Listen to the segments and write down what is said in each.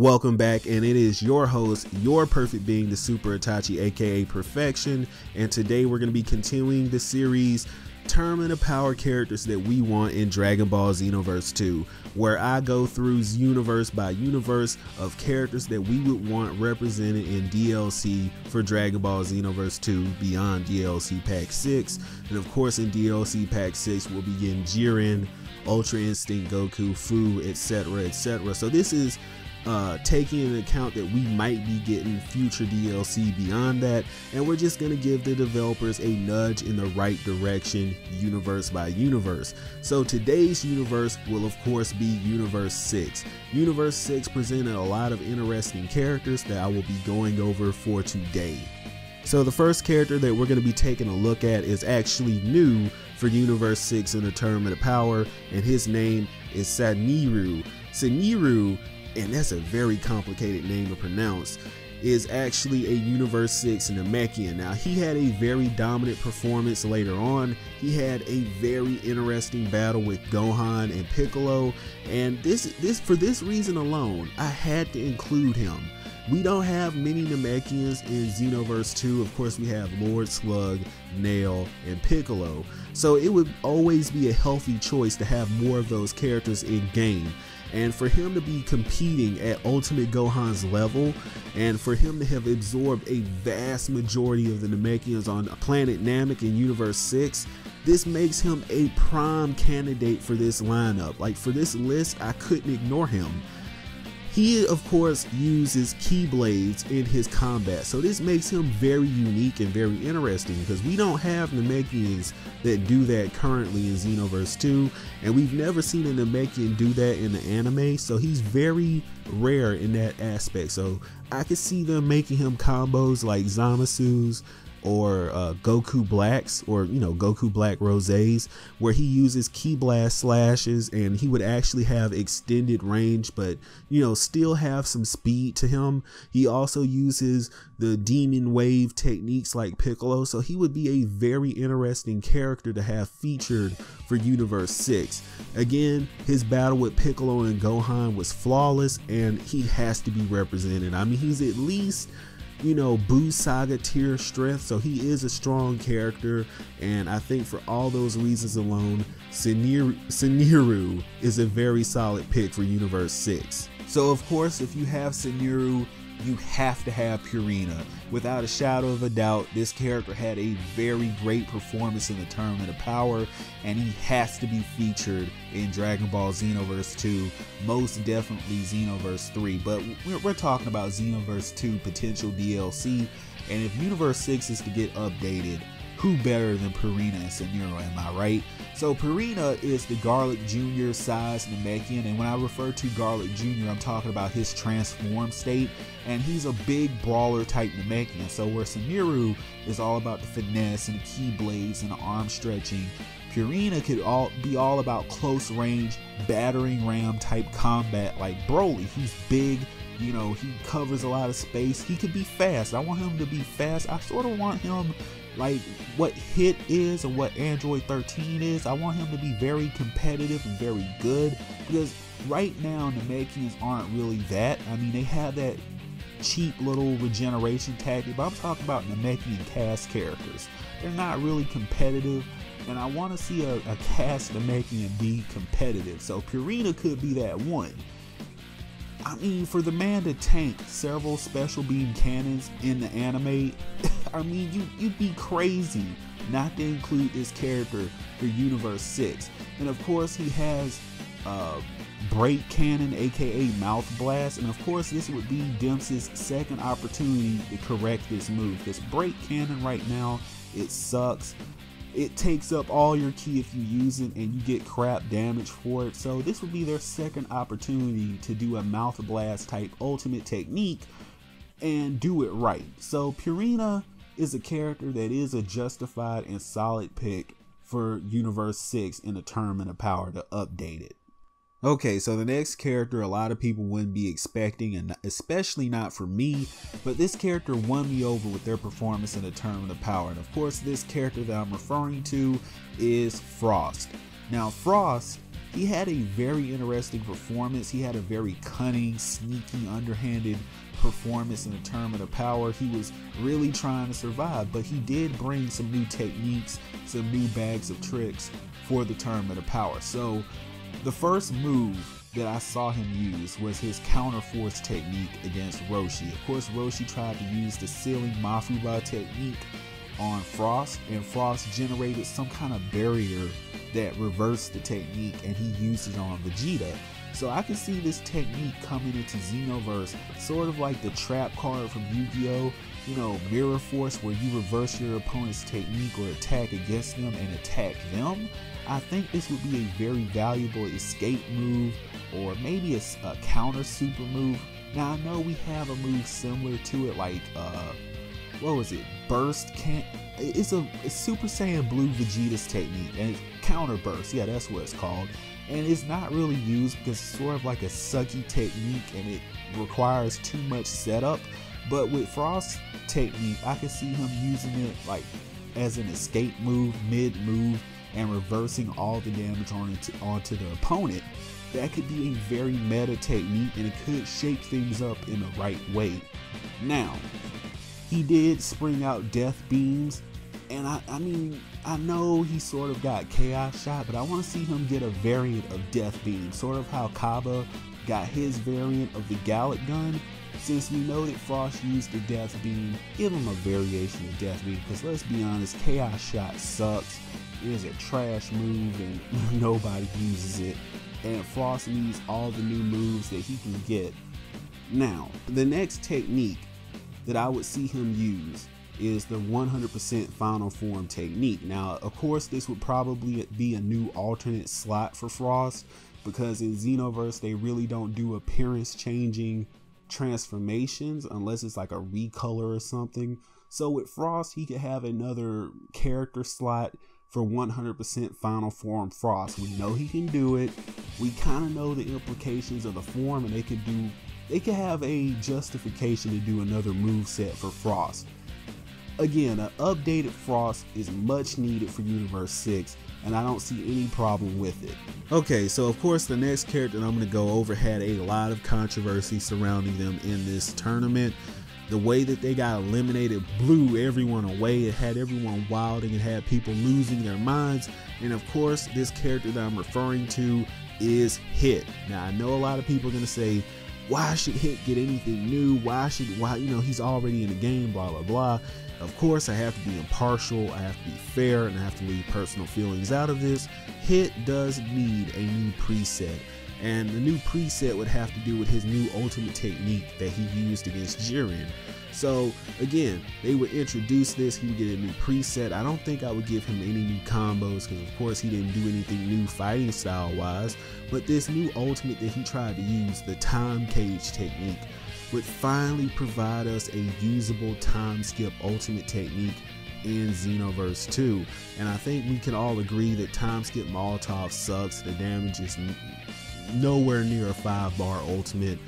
Welcome back, and it is your host, your perfect being, TheSuperitachi, aka Perfection, and today we're going to be continuing the series Tournament of Power characters that we want in Dragon Ball Xenoverse 2, where I go through universe by universe of characters that we would want represented in DLC for Dragon Ball Xenoverse 2 beyond DLC Pack 6, and of course in DLC Pack 6 we'll be getting Jiren, Ultra Instinct Goku, Fu, etc, etc. So this is taking into account that we might be getting future DLC beyond that, and we're just going to give the developers a nudge in the right direction universe by universe. So today's universe will of course be Universe 6. Universe 6 presented a lot of interesting characters that I will be going over for today. So the first character that we're going to be taking a look at is actually new for Universe 6 in the Tournament of Power, and his name is Saniru. Saniru, and that's a very complicated name to pronounce, is actually a Universe 6 Namekian. Now, he had a very dominant performance later on. He had a very interesting battle with Gohan and Piccolo, and for this reason alone, I had to include him. We don't have many Namekians in Xenoverse 2. Of course, we have Lord Slug, Nail, and Piccolo. So it would always be a healthy choice to have more of those characters in game. And for him to be competing at Ultimate Gohan's level, and for him to have absorbed a vast majority of the Namekians on planet Namek in Universe 6, this makes him a prime candidate for this lineup. Like, for this list, I couldn't ignore him. He, of course, uses Keyblades in his combat, so this makes him very unique and very interesting because we don't have Namekians that do that currently in Xenoverse 2, and we've never seen a Namekian do that in the anime, so he's very rare in that aspect. So I could see them making him combos like Zamasu's or Goku Blacks, or Goku Black Rosés, where he uses Ki Blast slashes and he would actually have extended range, but still have some speed to him. He also uses the Demon Wave techniques like Piccolo, so he would be a very interesting character to have featured for Universe 6. Again, his battle with Piccolo and Gohan was flawless, and he has to be represented. I mean, he's at least Buu Saga tier strength, so he is a strong character, and I think for all those reasons alone, Saniru is a very solid pick for Universe 6. So of course, if you have Saniru, you have to have Purina. Without a shadow of a doubt, this character had a very great performance in the Tournament of Power, and he has to be featured in Dragon Ball Xenoverse 2, most definitely Xenoverse 3, but we're talking about Xenoverse 2 potential DLC, and if Universe 6 is to get updated, who better than Purina and Saniru, am I right? So Purina is the Garlic Jr. size Namekian, and when I refer to Garlic Jr., I'm talking about his transform state, and he's a big brawler type Namekian. So where Saniru is all about the finesse and the Keyblades and the arm stretching, Purina could be all about close range, battering ram type combat like Broly. He's big, he covers a lot of space, he could be fast. I want him to be fast. I sort of want him like what Hit is or what Android 13 is. I want him to be very competitive and very good, because right now Namekians aren't really that. I mean, they have that cheap little regeneration tactic, but I'm talking about Namekian cast characters. They're not really competitive, and I want to see a cast Namekian be competitive. So Purina could be that one. I mean, for the man to tank several special beam cannons in the anime, I mean, you'd be crazy not to include this character for Universe 6. And of course, he has Break Cannon, aka Mouth Blast, and of course, this would be Dempsey's second opportunity to correct this move, because Break Cannon right now, it sucks. It takes up all your ki if you use it, and you get crap damage for it. So this would be their second opportunity to do a Mouth Blast type ultimate technique and do it right. So Purina is a character that is a justified and solid pick for Universe 6 in the Tournament of Power to update it. Okay, so the next character a lot of people wouldn't be expecting, and especially not for me, but this character won me over with their performance in the Tournament of Power. And of course, this character that I'm referring to is Frost. Now, Frost he had a very interesting performance. He had a very cunning, sneaky, underhanded performance in the Tournament of Power. He was really trying to survive, but he did bring some new techniques, some new bags of tricks for the Tournament of Power. So the first move that I saw him use was his counter force technique against Roshi. Of course, Roshi tried to use the ceiling Mafuba technique on Frost, and Frost generated some kind of barrier that reversed the technique, and he used it on Vegeta. So I can see this technique coming into Xenoverse, sort of like the trap card from Yu-Gi-Oh! You know, Mirror Force, where you reverse your opponent's technique or attack against them and attack them. I think this would be a very valuable escape move, or maybe a counter super move. Now I know we have a move similar to it, like what was it? Burst can't. It's Super Saiyan Blue Vegeta's technique, and it's counter burst. Yeah, that's what it's called. And it's not really used because it's sort of like a sucky technique, and it requires too much setup. But with Frost's technique, I can see him using it like as an escape move, mid move, and reversing all the damage onto the opponent. That could be a very meta technique, and it could shake things up in the right way. Now, he did spring out Death Beams, and I mean, I know he sort of got Chaos Shot, but I want to see him get a variant of Death Beam, sort of how Kaba got his variant of the Gallic Gun. Since we know that Frost used the Death Beam, give him a variation of Death Beam, because let's be honest, Chaos Shot sucks. It is a trash move, and nobody uses it. And Frost needs all the new moves that he can get. Now, the next technique that I would see him use is the 100% final form technique. Now, of course, this would probably be a new alternate slot for Frost, because in Xenoverse they really don't do appearance changing transformations unless it's like a recolor or something. So with Frost, he could have another character slot for 100% final form Frost. We know he can do it. We kind of know the implications of the form, and they could have a justification to do another move set for Frost. Again, an updated Frost is much needed for Universe 6, and I don't see any problem with it. Okay, so of course the next character that I'm going to go over had a lot of controversy surrounding them in this tournament. The way that they got eliminated blew everyone away. It had everyone wilding. It had people losing their minds. And of course, this character that I'm referring to is Hit. Now, I know a lot of people are going to say, why should Hit get anything new? Why, you know, he's already in the game, blah, blah, blah. Of course, I have to be impartial. I have to be fair, and I have to leave personal feelings out of this. Hit does need a new preset. And the new preset would have to do with his new ultimate technique that he used against Jiren. So again, they would introduce this, he would get a new preset. I don't think I would give him any new combos, because of course he didn't do anything new fighting style wise. But this new ultimate that he tried to use, the time cage technique, would finally provide us a usable time skip ultimate technique in Xenoverse 2. And I think we can all agree that time skip Molotov sucks. The damage is nowhere near a 5-bar ultimate,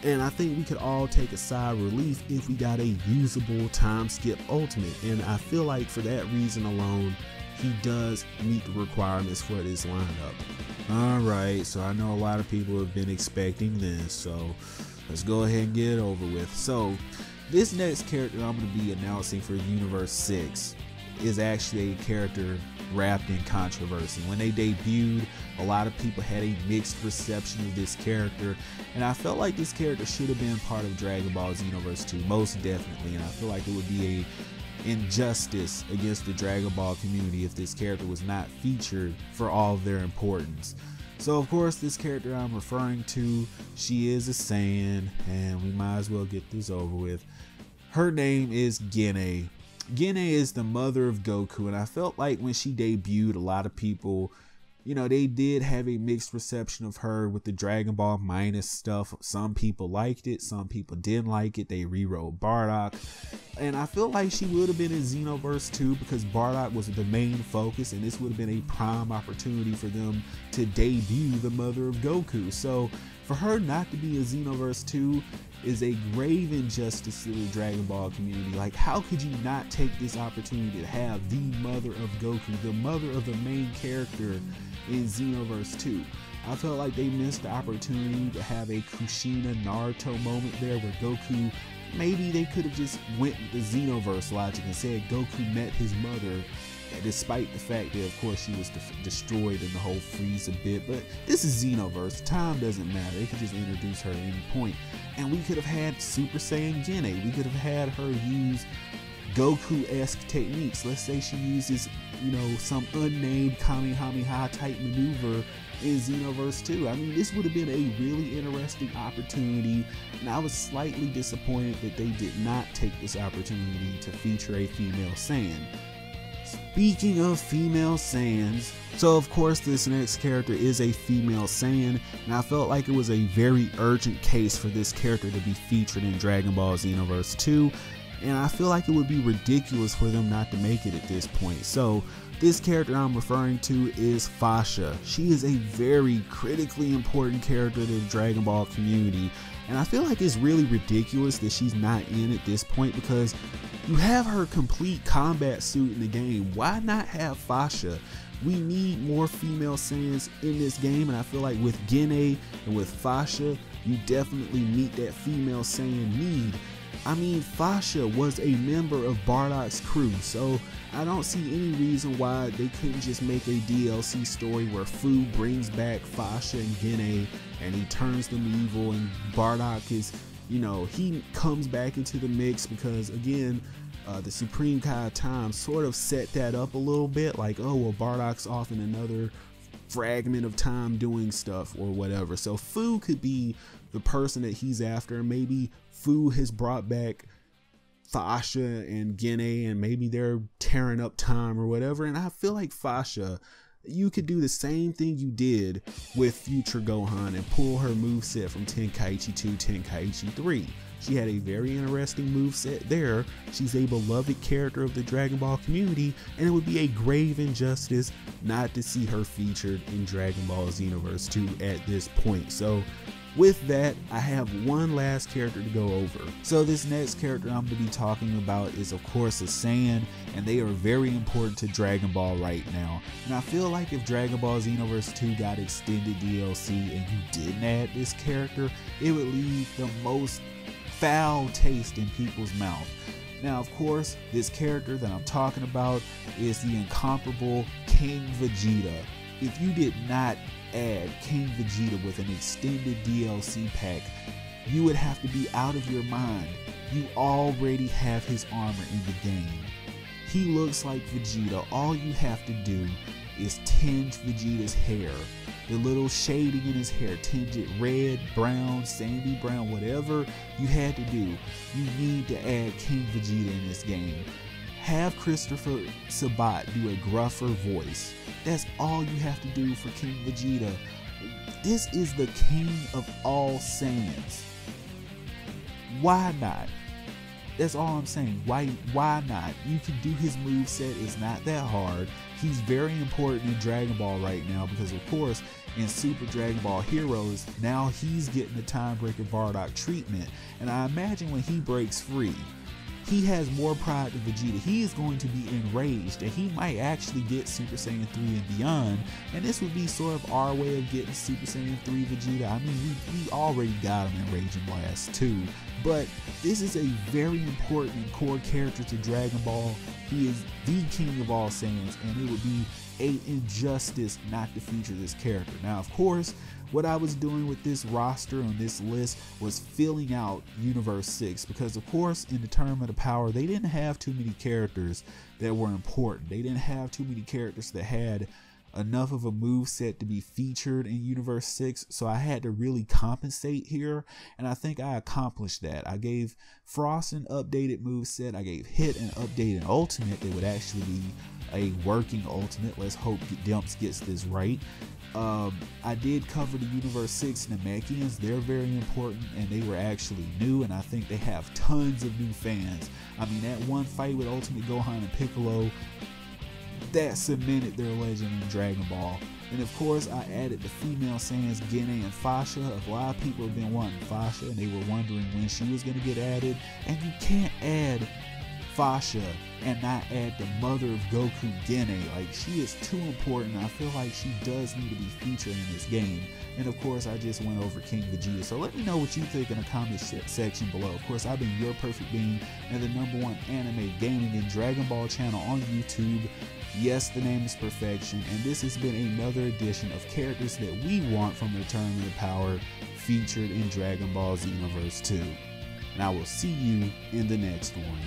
and I think we could all take a sigh of relief if we got a usable time skip ultimate. And I feel like for that reason alone, he does meet the requirements for this lineup. Alright, so I know a lot of people have been expecting this, so let's go ahead and get it over with. So this next character I'm going to be announcing for Universe 6 is actually a character wrapped in controversy. When they debuted, a lot of people had a mixed reception of this character, and I felt like this character should have been part of Dragon Ball Xenoverse 2, most definitely. And I feel like it would be a injustice against the Dragon Ball community if this character was not featured for all of their importance. So of course, this character I'm referring to, she is a Saiyan, and we might as well get this over with. Her name is Gene. Gene is the mother of Goku, and I felt like when she debuted, a lot of people, you know, they did have a mixed reception of her with the Dragon Ball minus stuff. Some people liked it, some people didn't like it. They rewrote Bardock, and I feel like she would have been in Xenoverse 2 because Bardock was the main focus, and this would have been a prime opportunity for them to debut the mother of Goku. So for her not to be in Xenoverse 2 is a grave injustice to the Dragon Ball community. Like, how could you not take this opportunity to have the mother of Goku, the mother of the main character in Xenoverse 2? I felt like they missed the opportunity to have a Kushina Naruto moment there where Goku, maybe they could have just went with the Xenoverse logic and said Goku met his mother, despite the fact that of course she was destroyed in the whole Frieza bit. But this is Xenoverse, time doesn't matter, they could just introduce her at any point. And we could have had Super Saiyan Gene, we could have had her use Goku-esque techniques. Let's say she uses, you know, some unnamed Kamehameha type maneuver in Xenoverse 2. I mean, this would have been a really interesting opportunity, and I was slightly disappointed that they did not take this opportunity to feature a female Saiyan. Speaking of female Saiyans, so of course this next character is a female Saiyan, and I felt like it was a very urgent case for this character to be featured in Dragon Ball Xenoverse 2, and I feel like it would be ridiculous for them not to make it at this point. So this character I'm referring to is Fasha. She is a very critically important character to the Dragon Ball community, and I feel like it's really ridiculous that she's not in at this point, because you have her complete combat suit in the game. Why not have Fasha? We need more female Saiyans in this game, and I feel like with Gene and with Fasha, you definitely meet that female Saiyan need. I mean, Fasha was a member of Bardock's crew, so I don't see any reason why they couldn't just make a DLC story where Fu brings back Fasha and Gene and he turns them evil, and Bardock is, you know, he comes back into the mix, because again, the Supreme Kai of Time sort of set that up a little bit, like, oh well, Bardock's off in another fragment of time doing stuff or whatever. So Fu could be the person that he's after. Maybe Fu has brought back Fasha and Gene, and maybe they're tearing up time or whatever. And I feel like Fasha, you could do the same thing you did with Future Gohan and pull her moveset from Tenkaichi 2, Tenkaichi 3. She had a very interesting moveset there. She's a beloved character of the Dragon Ball community, and it would be a grave injustice not to see her featured in Dragon Ball Xenoverse 2 at this point. So with that, I have one last character to go over. So this next character I'm going to be talking about is of course a Saiyan, and they are very important to Dragon Ball right now. And I feel like if Dragon Ball Xenoverse 2 got extended DLC and you didn't add this character, it would leave the most foul taste in people's mouth. Now of course, this character that I'm talking about is the incomparable King Vegeta. If you did not add King Vegeta with an extended DLC pack, you would have to be out of your mind. You already have his armor in the game. He looks like Vegeta. All you have to do is tinge Vegeta's hair. The little shading in his hair, tinge it red, brown, sandy brown, whatever you had to do. You need to add King Vegeta in this game. Have Christopher Sabat do a gruffer voice. That's all you have to do for King Vegeta. This is the king of all Saiyans. Why not? That's all I'm saying. Why not? You can do his moveset. It's not that hard. He's very important in Dragon Ball right now, because of course in Super Dragon Ball Heroes, now he's getting the Time Breaker Bardock treatment. And I imagine when he breaks free, he has more pride than Vegeta. He is going to be enraged, and he might actually get Super Saiyan 3 and beyond. And this would be sort of our way of getting Super Saiyan 3 Vegeta. I mean, we already got him in Raging Blast 2. But this is a very important and core character to Dragon Ball. He is the king of all Saiyans, and it would be an injustice not to feature this character. Now, of course, what I was doing with this roster on this list was filling out Universe 6, because of course in the Tournament of Power they didn't have too many characters that were important. They didn't have too many characters that had enough of a move set to be featured in Universe 6, so I had to really compensate here, and I think I accomplished that. I gave Frost an updated move set, I gave Hit an updated ultimate that would actually be a working ultimate. Let's hope Demps gets this right. I did cover the Universe 6 Namekians. They're very important, and they were actually new, and I think they have tons of new fans. I mean, that one fight with Ultimate Gohan and Piccolo, that cemented their legend in Dragon Ball. And of course, I added the female Saiyans Gene and Fasha. A lot of people have been wanting Fasha, and they were wondering when she was going to get added. And you can't add Fasha and not add the mother of Goku, Gene. Like, she is too important. I feel like she does need to be featured in this game. And of course, I just went over King Vegeta. So let me know what you think in the comment section below. Of course, I've been your perfect being and the #1 anime, gaming, and Dragon Ball channel on YouTube. Yes, the name is Perfection, and this has been another edition of characters that we want from the Tournament of Power featured in Dragon Ball Xenoverse 2. And I will see you in the next one.